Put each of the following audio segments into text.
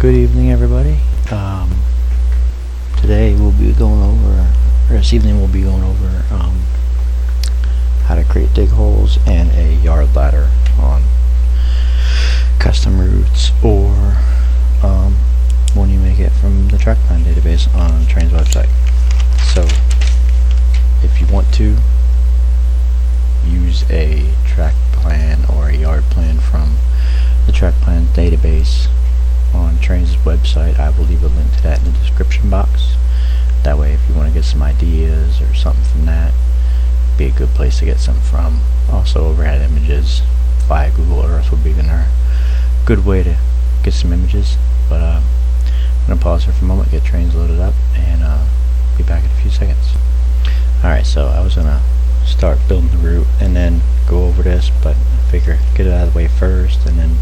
Good evening, everybody. Today we'll be going over, or this evening we'll be going over how to create dig holes and a yard ladder on custom routes, or when you make it from the track plan database on Trainz website. So if you want to use a track plan or a yard plan from the track plan database on Trainz's website, I will leave a link to that in the description box. That way, if you want to get some ideas or something from that, be a good place to get some from. Also, overhead images via Google Earth would be a good way to get some images. But I'm gonna pause here for a moment, get Trainz loaded up, and be back in a few seconds. Alright, so I was gonna start building the route and then go over this, but I figure get it out of the way first, and then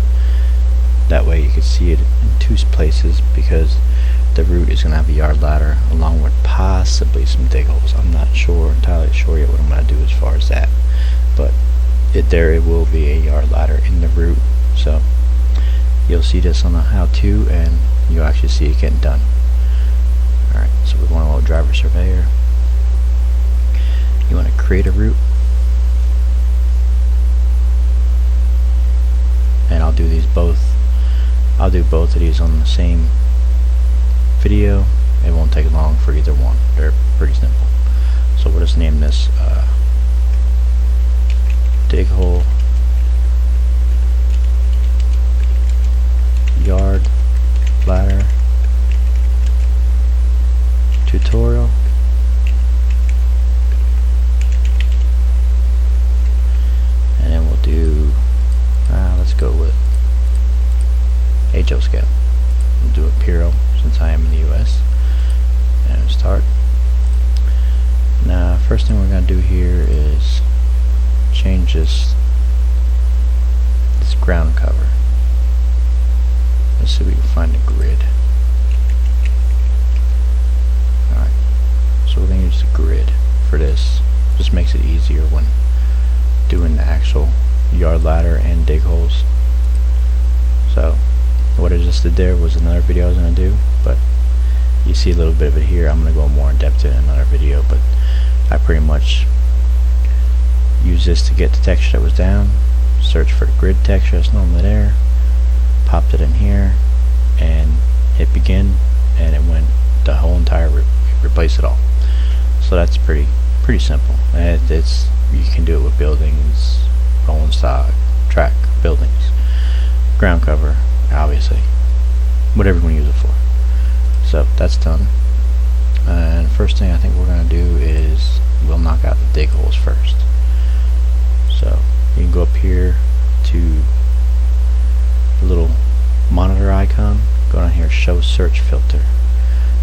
that way you can see it in two places, because the route is going to have a yard ladder along with possibly some dig holes. I'm not entirely sure yet what I'm going to do as far as that, but there will be a yard ladder in the route, so you'll see this on the how-to and you'll actually see it getting done. Alright, so we're going to load driver surveyor. You want to create a route, and I'll do both of these on the same video. It won't take long for either one. They're pretty simple. So we'll just name this dig hole yard ladder tutorial. And then we'll do let's go with HO scale. We'll do Imperial since I am in the US. And start. Now, first thing we're going to do here is change this ground cover. Let's see if we can find a grid. Alright, so we're going to use the grid for this. Just makes it easier when doing the actual yard ladder and dig holes. So what I just did there was another video I was going to do, but you see a little bit of it here. I'm going to go more in depth in another video, but I pretty much use this to get the texture that was down, search for the grid texture that's normally there, popped it in here, and hit begin, and it went the whole entire route, replace it all. So that's pretty simple. And you can do it with buildings, rolling stock, track, buildings, ground cover, obviously, whatever you want to use it for. So that's done, and first thing I think we're going to do is we'll knock out the dig holes first. So you can go up here to the little monitor icon, go down here, show search filter.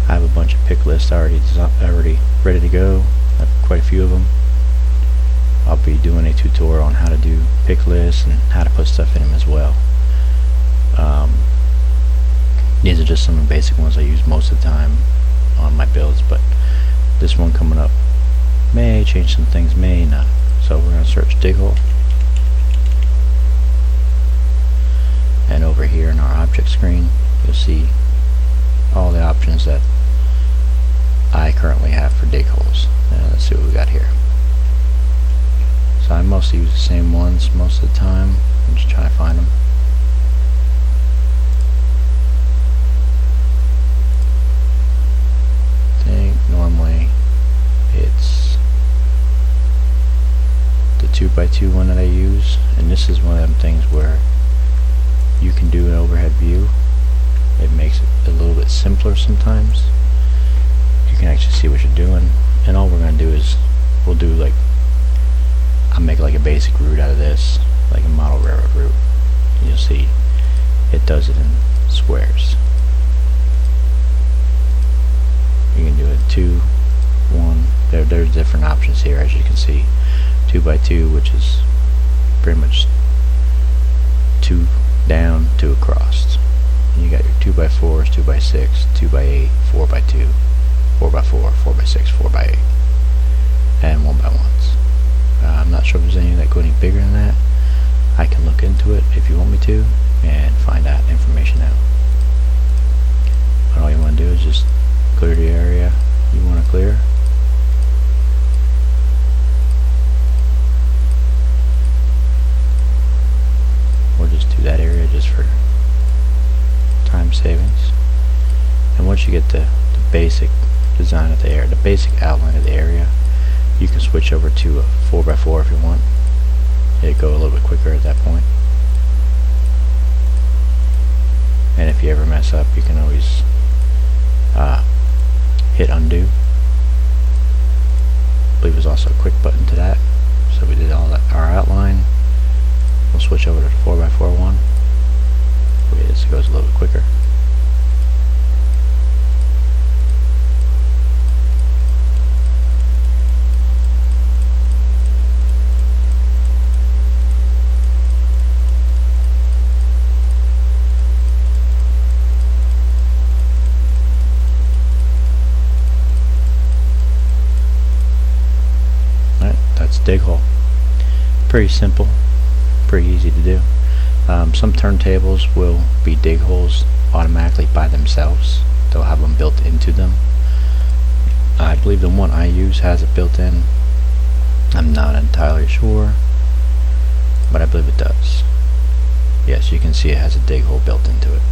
I have a bunch of pick lists already ready to go. I have quite a few of them. I'll be doing a tutorial on how to do pick lists and how to put stuff in them as well. These are just some of the basic ones I use most of the time on my builds, but this one coming up may change some things, may not. So we're going to search dig hole, and over here in our object screen you'll see all the options that I currently have for dig holes. Let's see what we got here. So I mostly use the same ones most of the time. I'm just trying to find them. Normally it's the 2x2 one that I use, and this is one of them things where you can do an overhead view. It makes it a little bit simpler sometimes. You can actually see what you're doing, and all we're going to do is I'll make like a basic route out of this, like a model railroad route, and you'll see it does it in squares. You can do it 2, 1. There's different options here, as you can see. 2x2, which is pretty much 2 down, 2 across. And you got your 2x4s, 2x6, 2x8, 4x2, 4x4, 4x6, 4x8, and 1x1s. I'm not sure if there's any that go any bigger than that. I can look into it if you want me to and find that information out. And all you want to do is just clear the area you want to clear. Or just do that area just for time savings. And once you get the basic design of the area, the basic outline of the area, you can switch over to a 4x4 if you want. It'll go a little bit quicker at that point. And if you ever mess up, you can always hit undo. I believe there's also a quick button to that. So we did all that, our outline. We'll switch over to the 4x4 one. Okay, this goes a little bit quicker. Dig hole. Pretty simple, pretty easy to do. Some turntables will be dig holes automatically by themselves. They'll have them built into them. I believe the one I use has it built in. I'm not entirely sure, but I believe it does. Yes, you can see it has a dig hole built into it.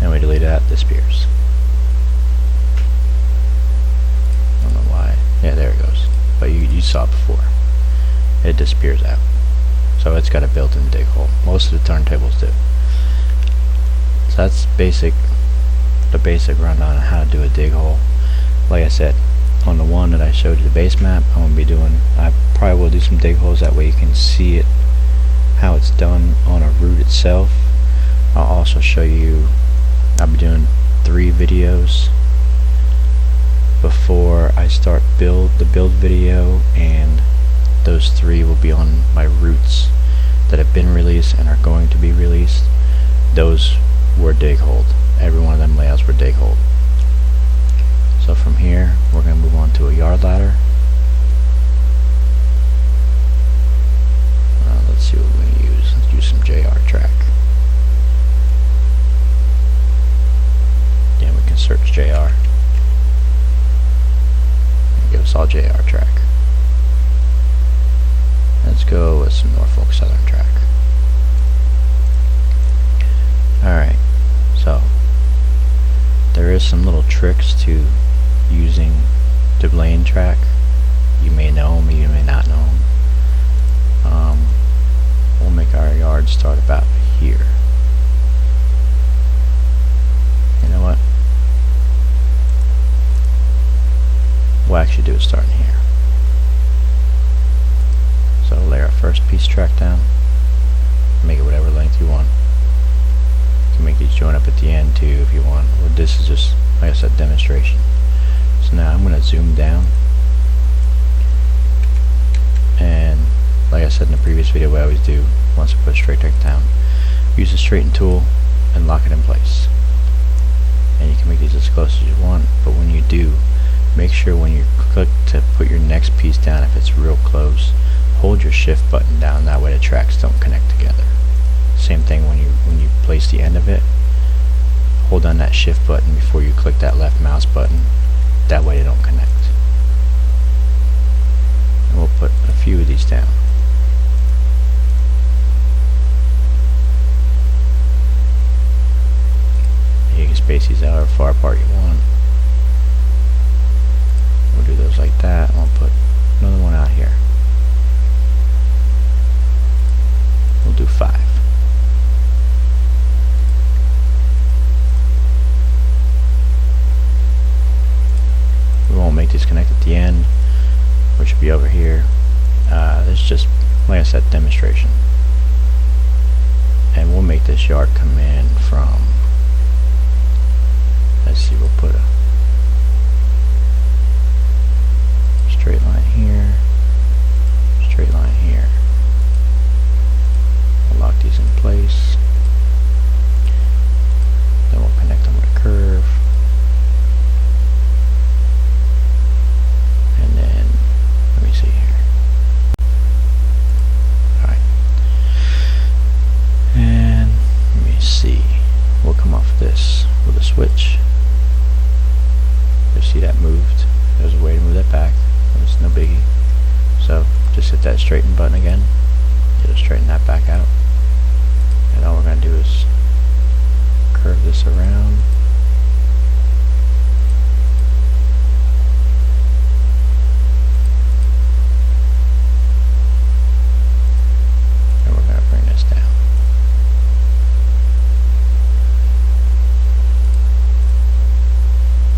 And we delete that, disappears. Yeah, there it goes. But you saw it before. It disappears out. So it's got a built-in dig hole. Most of the turntables do. So that's the basic rundown on how to do a dig hole. Like I said, on the one that I showed you, the base map, I probably will do some dig holes, that way you can see it, how it's done on a route itself. I'll also show you, I'll be doing 3 videos before I start the build video, and those 3 will be on my routes that have been released and are going to be released. Those were dig holed. Every one of them layouts were dig holed. So from here we're going to move on to a yard ladder. Let's see what we're going to use. Let's use some JR track. Yeah, we can search JR. Give us all JR track. Let's go with some Norfolk Southern track. Alright, so there is some little tricks to using the lane track. You may know them, you may not know them. We'll make our yard start about here. You know what? We'll actually do it starting here. So lay our first piece track down, make it whatever length you want. You can make these join up at the end too if you want. Well, this is just, like I said, demonstration. So now I'm going to zoom down, and like I said in the previous video, what I always do once I put a straight track down, use the straighten tool and lock it in place. And you can make these as close as you want, but when you do, make sure when you click to put your next piece down, if it's real close, hold your shift button down, that way the tracks don't connect together. Same thing when you place the end of it, hold down that shift button before you click that left mouse button, that way they don't connect. And we'll put a few of these down. You can space these out how far apart you want. We'll do those like that, and we'll put another one out here. We'll do 5. We won't make these connect at the end, which will be over here. This is just, like I said, demonstration. And we'll make this yard come in from, let's see, we'll put a straight line here, straight line here. We'll lock these in place. Then we'll connect them with a curve. And then, let me see here. Alright. And that straighten button again. It'll straighten that back out. And all we're going to do is curve this around. And we're going to bring this down.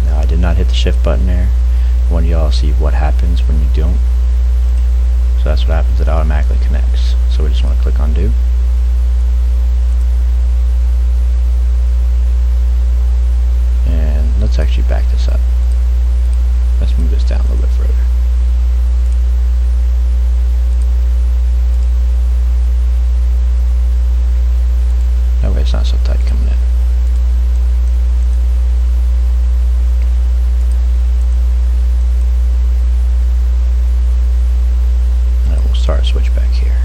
Now I did not hit the shift button there. I want y'all to see what happens when you don't. So that's what happens, it automatically connects. So we just want to click on do. And let's actually back this up. Let's move this down a little bit further. That way it's not so tight coming in. Start a switch back here.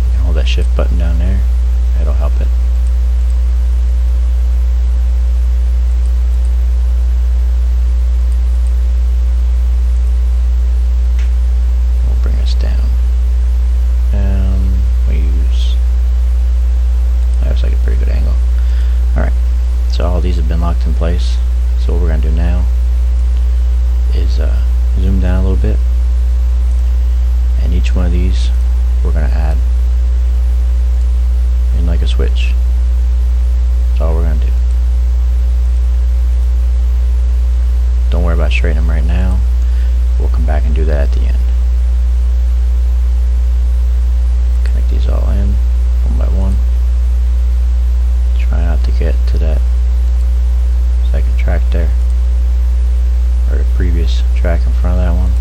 You can hold that shift button down there. It'll help it. We'll bring this down. We use. That was like a pretty good angle. Alright, so all these have been locked in place. So what we're going to do now is zoom down a little bit. And each one of these we're going to add in like a switch. That's all we're going to do. Don't worry about straightening them right now. We'll come back and do that at the end. Connect these all in one by one. Try not to get to that second track there, or the previous track in front of that one.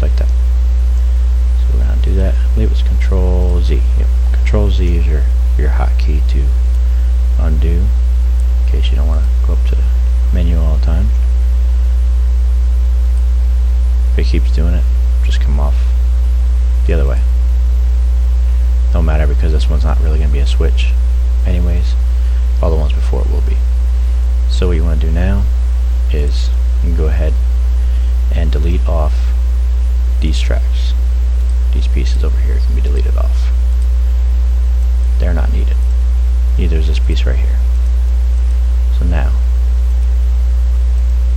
Like that. So we're going to do that. I believe it's Control Z. Yep. Control Z is your hotkey to undo, in case you don't want to go up to the menu all the time. If it keeps doing it, just come off the other way. Don't matter, because this one's not really going to be a switch anyways. All the ones before it will be. So what you want to do now is you can go ahead and delete off these tracks. These pieces over here can be deleted off. They're not needed. Neither is this piece right here. So now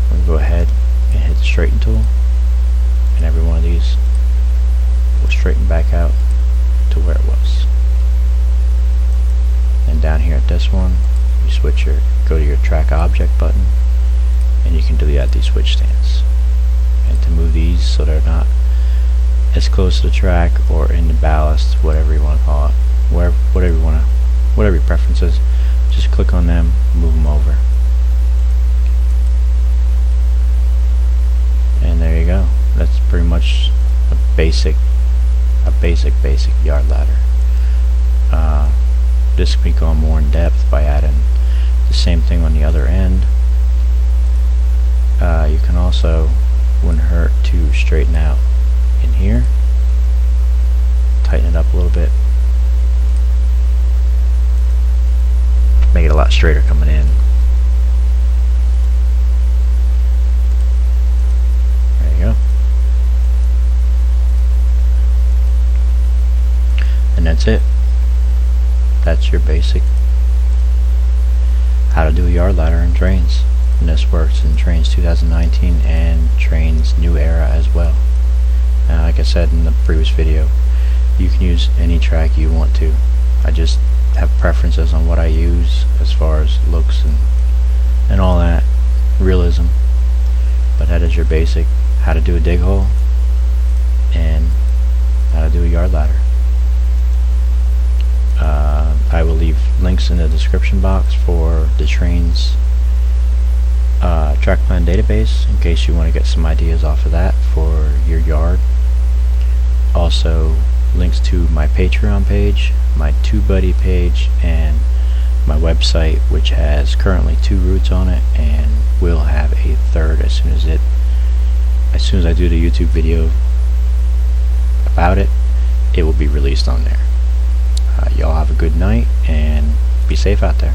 we're going to go ahead and hit the straighten tool, and every one of these will straighten back out to where it was. And down here at this one, you go to your track object button, and you can delete out these switch stands. And to move these so they're not as close to the track or in the ballast, whatever you want to call it, whatever your preference is, just click on them, move them over, and there you go. That's pretty much a basic yard ladder. This can be going more in depth by adding the same thing on the other end. You can also, wouldn't hurt to straighten out in here, tighten it up a little bit, make it a lot straighter coming in. There you go. And that's it. That's your basic how to do a yard ladder in Trainz. And this works in Trainz 2019 and Trainz New Era as well. Like I said in the previous video, you can use any track you want to. I just have preferences on what I use as far as looks and all that, realism. But that is your basic how to do a dig hole and how to do a yard ladder. I will leave links in the description box for the Trainz track plan database in case you want to get some ideas off of that for your yard. Also links to my Patreon page, my TubeBuddy page, and my website, which has currently 2 routes on it and will have a third as soon as I do the YouTube video about it. It will be released on there. Y'all have a good night and be safe out there.